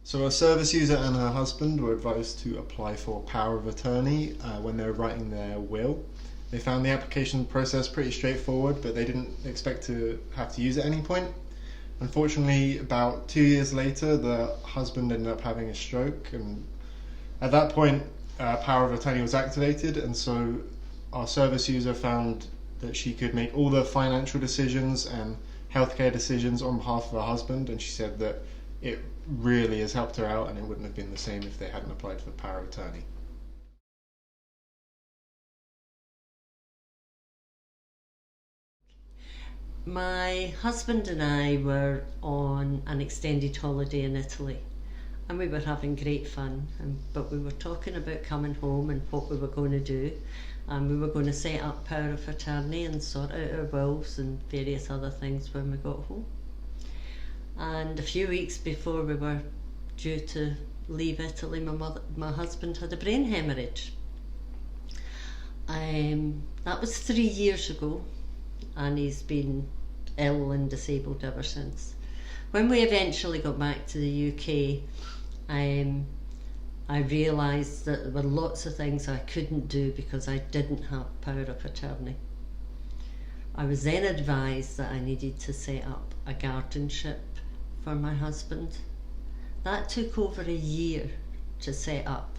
So a service user and her husband were advised to apply for power of attorney when they were writing their will. They found the application process pretty straightforward, but they didn't expect to have to use it at any point. Unfortunately, about 2 years later, the husband ended up having a stroke, and at that point, power of attorney was activated, and so our service user found that she could make all the financial decisions and healthcare decisions on behalf of her husband, and she said that it really has helped her out, and it wouldn't have been the same if they hadn't applied for power of attorney. My husband and I were on an extended holiday in Italy and we were having great fun, but we were talking about coming home and what we were going to do, and we were going to set up power of attorney and sort out our wills and various other things when we got home. And a few weeks before we were due to leave Italy, my husband had a brain hemorrhage. That was 3 years ago, and he's been ill and disabled ever since. When we eventually got back to the UK, I realised that there were lots of things I couldn't do because I didn't have power of attorney. I was then advised that I needed to set up a guardianship for my husband. That took over a year to set up,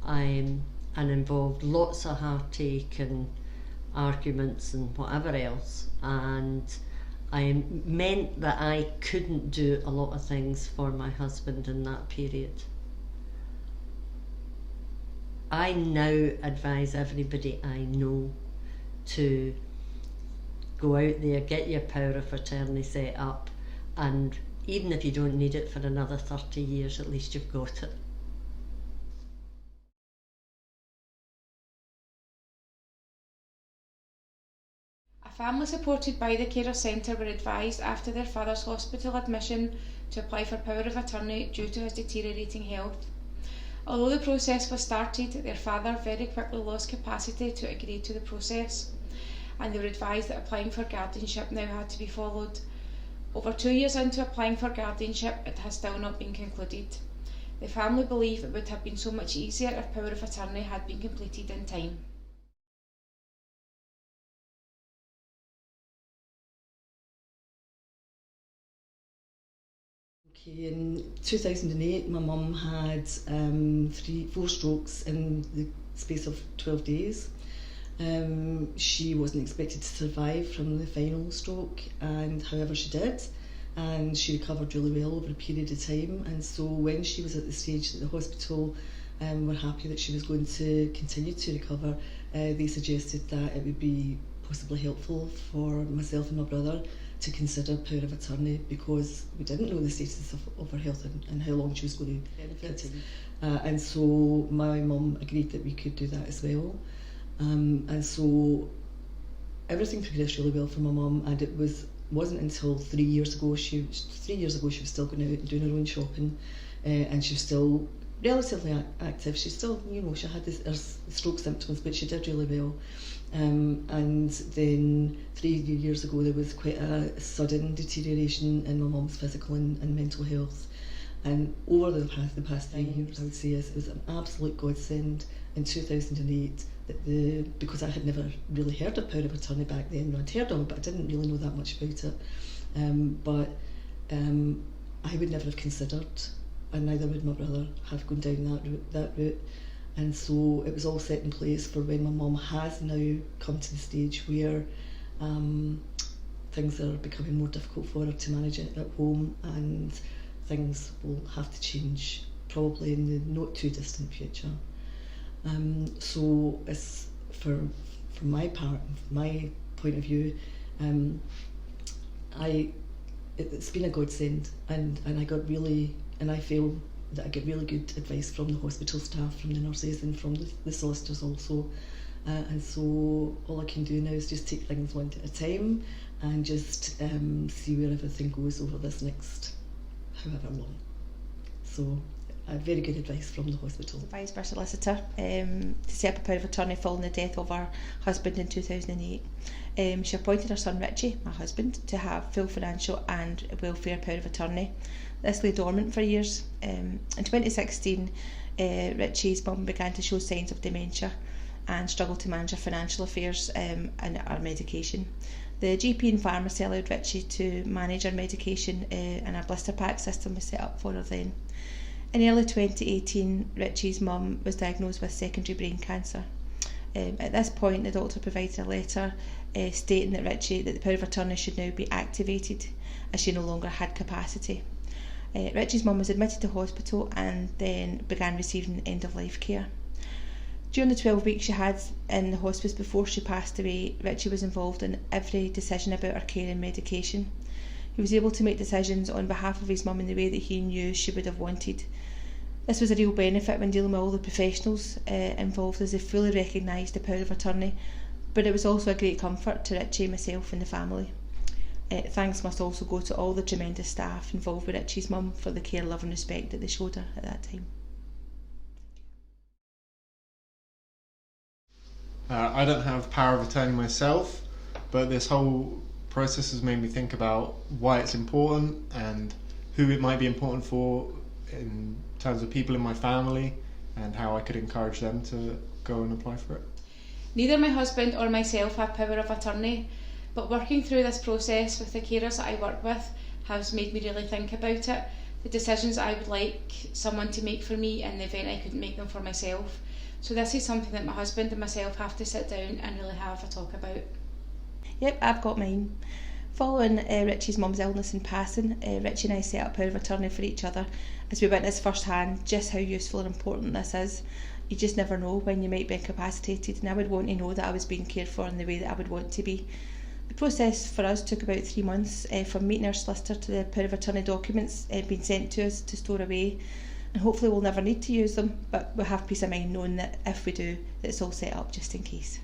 and involved lots of heartache and arguments and whatever else, and I meant that I couldn't do a lot of things for my husband in that period. I now advise everybody I know to go out there, get your power of attorney set up, and even if you don't need it for another 30 years, at least you've got it. A family supported by the carer centre were advised after their father's hospital admission to apply for power of attorney due to his deteriorating health. Although the process was started, their father very quickly lost capacity to agree to the process, and they were advised that applying for guardianship now had to be followed. Over 2 years into applying for guardianship, it has still not been concluded. The family believe it would have been so much easier if power of attorney had been completed in time. Okay, in 2008, my mum had 4 strokes in the space of 12 days. She wasn't expected to survive from the final stroke, and however she did, and she recovered really well over a period of time. And so when she was at the stage that the hospital were happy that she was going to continue to recover, they suggested that it would be possibly helpful for myself and my brother to consider power of attorney, because we didn't know the status of her health and how long she was going to benefit. And so my mum agreed that we could do that as well. And so everything progressed really well for my mum, and it wasn't until 3 years ago she was still going out and doing her own shopping, and she was still relatively active. She still, she had her stroke symptoms, but she did really well. And then 3 years ago there was quite a sudden deterioration in my mum's physical and mental health. And over the past 3 years, I would say it was an absolute godsend in 2008 that because I had never really heard of power of attorney back then. I'd heard of it, but I didn't really know that much about it. But I would never have considered, and neither would my brother, have gone down that route. And so it was all set in place for when my mum has now come to the stage where things are becoming more difficult for her to manage it at home, and things will have to change probably in the not too distant future. So it's from my part, from my point of view, it's been a godsend, and I feel that I get really good advice from the hospital staff, from the nurses, and from the solicitors also. And so all I can do now is just take things one at a time, and just see where everything goes over this next however long. So very good advice from the hospital. Advised by solicitor to set up a power of attorney following the death of her husband in 2008. She appointed her son Richie, my husband, to have full financial and welfare power of attorney. This lay dormant for years. In 2016, Richie's mum began to show signs of dementia and struggled to manage her financial affairs and her medication. The GP and pharmacy allowed Richie to manage her medication and a blister pack system was set up for her then. In early 2018, Richie's mum was diagnosed with secondary brain cancer. At this point, the doctor provided a letter stating that the power of attorney should now be activated as she no longer had capacity. Richie's mum was admitted to hospital and then began receiving end-of-life care. During the 12 weeks she had in the hospice before she passed away, Richie was involved in every decision about her care and medication. He was able to make decisions on behalf of his mum in the way that he knew she would have wanted. This was a real benefit when dealing with all the professionals involved, as they fully recognised the power of attorney, but it was also a great comfort to Richie, myself and the family. Thanks must also go to all the tremendous staff involved with Richie's mum for the care, love and respect that they showed her at that time. I don't have power of attorney myself, but this whole process has made me think about why it's important and who it might be important for in terms of people in my family and how I could encourage them to go and apply for it. Neither my husband or myself have power of attorney, but working through this process with the carers that I work with has made me really think about it, the decisions I would like someone to make for me in the event I couldn't make them for myself. So this is something that my husband and myself have to sit down and really have a talk about. Yep, I've got mine. Following Richie's mum's illness and passing, Richie and I set up power of attorney for each other as we witnessed firsthand just how useful and important this is. You just never know when you might be incapacitated, and I would want to know that I was being cared for in the way that I would want to be. The process for us took about 3 months, from meeting our solicitor to the power of attorney documents being sent to us to store away, and hopefully we'll never need to use them, but we'll have peace of mind knowing that if we do, that it's all set up just in case.